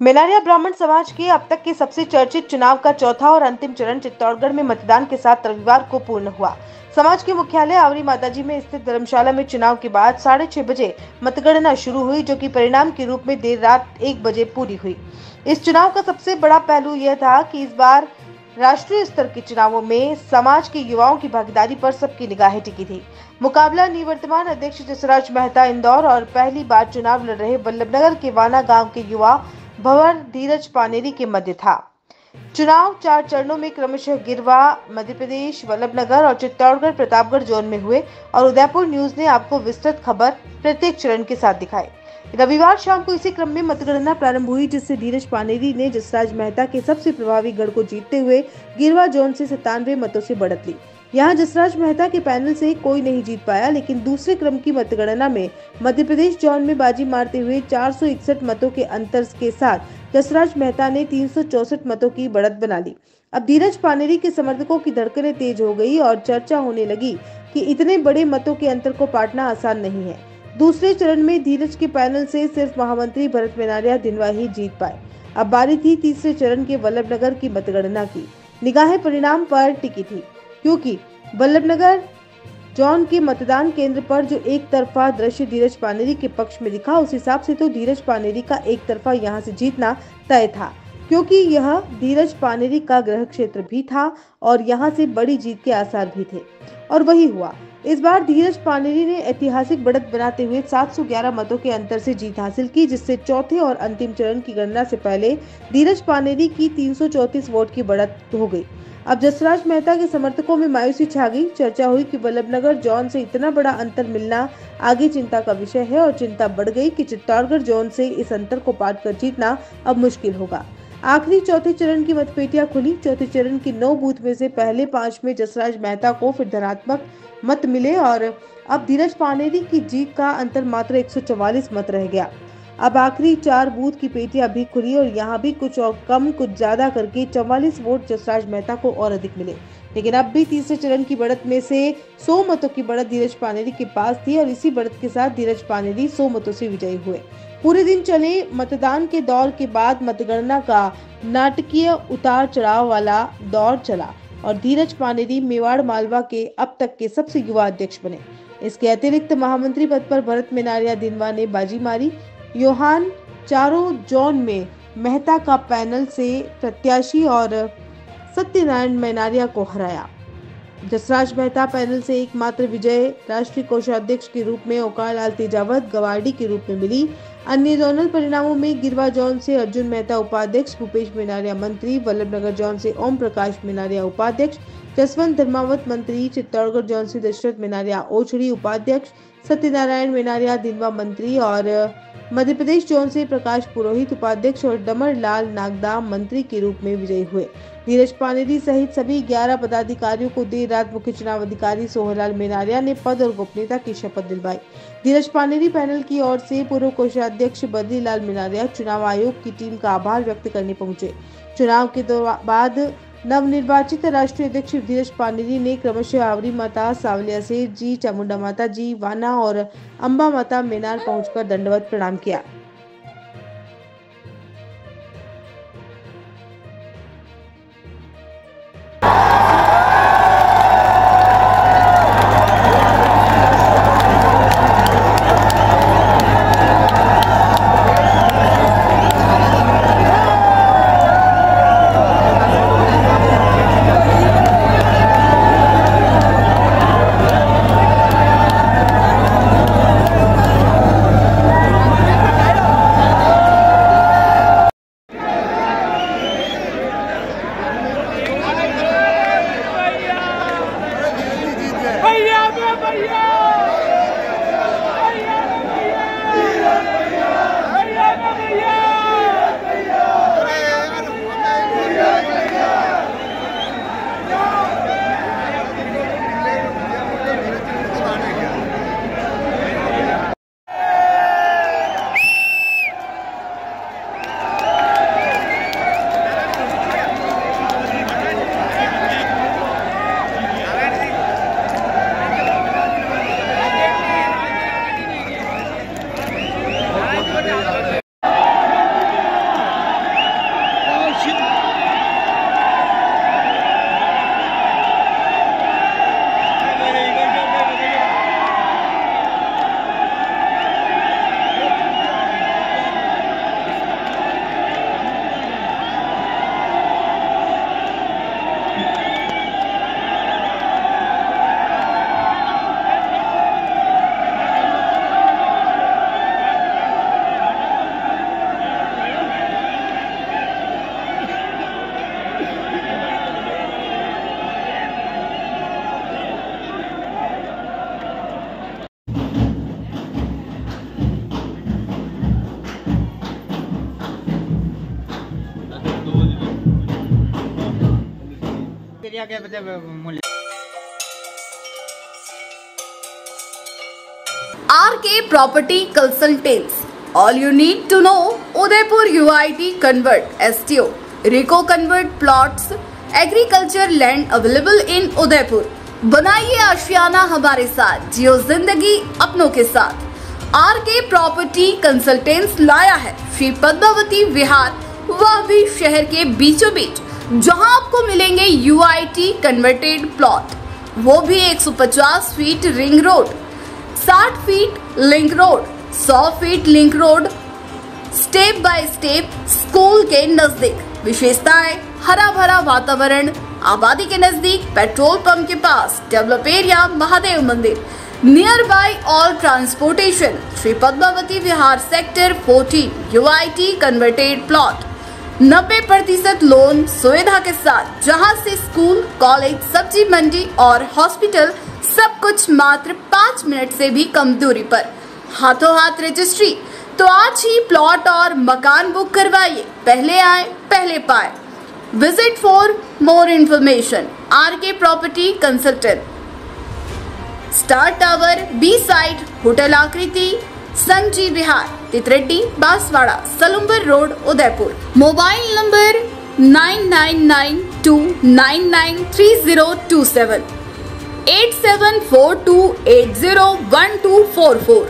मेलारिया ब्राह्मण समाज के अब तक के सबसे चर्चित चुनाव का चौथा और अंतिम चरण चित्तौड़गढ़ में मतदान के साथ रविवार को पूर्ण हुआ। समाज के मुख्यालय आवरी माताजी में स्थित धर्मशाला में चुनाव के बाद 6:30 बजे मतगणना शुरू हुई, जो कि परिणाम के रूप में देर रात 1 बजे पूरी हुई। इस चुनाव का सबसे बड़ा पहलू यह था कि इस बार राष्ट्रीय स्तर के चुनावों में समाज के युवाओं की भागीदारी पर सबकी निगाहें टिकी थी। मुकाबला निवर्तमान अध्यक्ष जसराज मेहता इंदौर और पहली बार चुनाव लड़ रहे वल्लभनगर के वाना गांव के युवा भंवर धीरज पानेरी के मध्य था। चुनाव 4 चरणों में क्रमशः गिरवा मध्य प्रदेश, वल्लभनगर और चित्तौड़गढ़ प्रतापगढ़ जोन में हुए और उदयपुर न्यूज ने आपको विस्तृत खबर प्रत्येक चरण के साथ दिखाई। रविवार शाम को इसी क्रम में मतगणना प्रारंभ हुई, जिससे धीरज पानेरी ने जसराज मेहता के सबसे प्रभावी गढ़ को जीतते हुए गिरवा जोन से 97 मतों से बढ़त ली। यहाँ जसराज मेहता के पैनल से कोई नहीं जीत पाया, लेकिन दूसरे क्रम की मतगणना में मध्य प्रदेश जोन में बाजी मारते हुए 461 मतों के अंतर के साथ जसराज मेहता ने 364 मतों की बढ़त बना ली। अब धीरज पानेरी के समर्थकों की धड़कनें तेज हो गई और चर्चा होने लगी कि इतने बड़े मतों के अंतर को पाटना आसान नहीं है। दूसरे चरण में धीरज के पैनल से सिर्फ महामंत्री भरत मेनारिया धिनवा ही जीत पाए। अब बारी थी तीसरे चरण के वल्लभनगर की मतगणना की। निगाहें परिणाम पर टिकी थी, क्योंकि वल्लभनगर जॉन के मतदान केंद्र पर जो एक तरफा दृश्य धीरज पानेरी के पक्ष में दिखा, उस हिसाब से तो धीरज पानेरी का एक तरफा यहां से जीतना तय था, क्योंकि यह धीरज पानेरी का गृह क्षेत्र भी था और यहां से बड़ी जीत के आसार भी थे, और वही हुआ। इस बार धीरज पानेरी ने ऐतिहासिक बढ़त बनाते हुए 711 मतों के अंतर से जीत हासिल की, जिससे चौथे और अंतिम चरण की गणना से पहले धीरज पानेरी की 334 वोट की बढ़त हो गई। अब जसराज मेहता के समर्थकों में मायूसी छा गई। चर्चा हुई कि वल्लभनगर जोन से इतना बड़ा अंतर मिलना आगे चिंता का विषय है, और चिंता बढ़ गई कि चित्तौड़गढ़ जोन से इस अंतर को पाट कर जीतना अब मुश्किल होगा। आखिरी चौथे चरण की मतपेटियां खुली। चौथे चरण की 9 बूथ में से पहले 5 में जसराज मेहता को फिर धनात्मक मत मिले और अब धीरज पानेरी की जीत का अंतर मात्र 144 मत रह गया। अब आखिरी 4 बूथ की पेटियां भी खुली और यहाँ भी कुछ और कम कुछ ज्यादा करके 44 वोट जसराज मेहता को और अधिक मिले, लेकिन अब भी तीसरे चरण की बढ़त में से 100 मतों की बढ़त धीरज पानेरी के पास थी और इसी बढ़त के साथ धीरज पानेरी 100 मतों से विजयी हुए। पूरे दिन चले मतदान के दौर के बाद मतगणना का नाटकीय उतार चढ़ाव वाला दौर चला और धीरज पानेरी मेवाड़ मालवा के अब तक के सबसे युवा अध्यक्ष बने। इसके अतिरिक्त महामंत्री पद पर भरत मेनारिया धिनवा ने बाजी मारी। योहान चारों जोन में मेहता का पैनल से प्रत्याशी और सत्यनारायण मेनारिया को हराया। जसराज मेहता पैनल से एकमात्र विजय राष्ट्रीय कोषाध्यक्ष के रूप में ओकार लाल तेजावत गवाड़ी के रूप में मिली। अन्य जोनल परिणामों में गिरवा जोन से अर्जुन मेहता उपाध्यक्ष, भूपेश मेनारिया मंत्री, वल्लभनगर जोन से ओम प्रकाश मेनारिया उपाध्यक्ष, जसवंत धर्मावत मंत्री, चित्तौड़गढ़ जोन से दशरथ मेनारिया ओछड़ी उपाध्यक्ष, सत्यनारायण मेनारिया धिनवा मंत्री और मध्य प्रदेश जोन से प्रकाश पुरोहित उपाध्यक्ष और डमर लाल नागदाम मंत्री के रूप में विजयी हुए। धीरज पानेरी सहित सभी 11 पदाधिकारियों को देर रात मुख्य चुनाव अधिकारी सोहरलाल मेनारिया ने पद और गोपनीयता की शपथ दिलवाई। धीरज पानेरी पैनल की ओर से पूर्व कोषाध्यक्ष बद्रीलाल मेनारिया चुनाव आयोग की टीम का आभार व्यक्त करने पहुंचे। चुनाव के बाद नवनिर्वाचित राष्ट्रीय अध्यक्ष धीरज पानेरी ने क्रमशः आवरी माता, सावलिया सेठ जी, चामुंडा माता जी, वाना और अंबा माता मेनार पहुंचकर दंडवत प्रणाम किया। क्या क्या मतलब मूल्य? RK Property Consultants. All you need to know: Udaipur UIT Convert STO, Rico Convert Plots, Agriculture Land available in Udaipur. बनाइए आशियाना हमारे साथ, जियो जिंदगी अपनों के साथ। RK Property Consultants लाया है श्री पद्मावती विहार, वह भी शहर के बीचों बीच, जहां आपको मिलेंगे UIT कन्वर्टेड प्लॉट, वो भी 150 feet ring road, 60 feet link road, 100 feet link road, step by step school के नजदीक। विशेषताएं: हरा भरा वातावरण, आबादी के नजदीक, पेट्रोल पंप के पास, डेवलप एरिया, महादेव मंदिर, near by all transportation. Shri Padmavati Vihar sector 14 UIT converted plot, 90% loan सुविधा के साथ, जहां से स्कूल, कॉलेज, सब्जी मंडी और हॉस्पिटल सब कुछ मात्र 5 मिनट से भी कम दूरी पर। हाथों हाथ रजिस्ट्री। तो आज ही प्लॉट और मकान बुक करवाइए, पहले आए पहले पाए। Visit for more information RK property consultant, star tower, B side, hotel Akriti, Sanji Vihar, Titardi, Banswara, Salumber road, Udaipur. Mobile number 9992993027, 8742801244।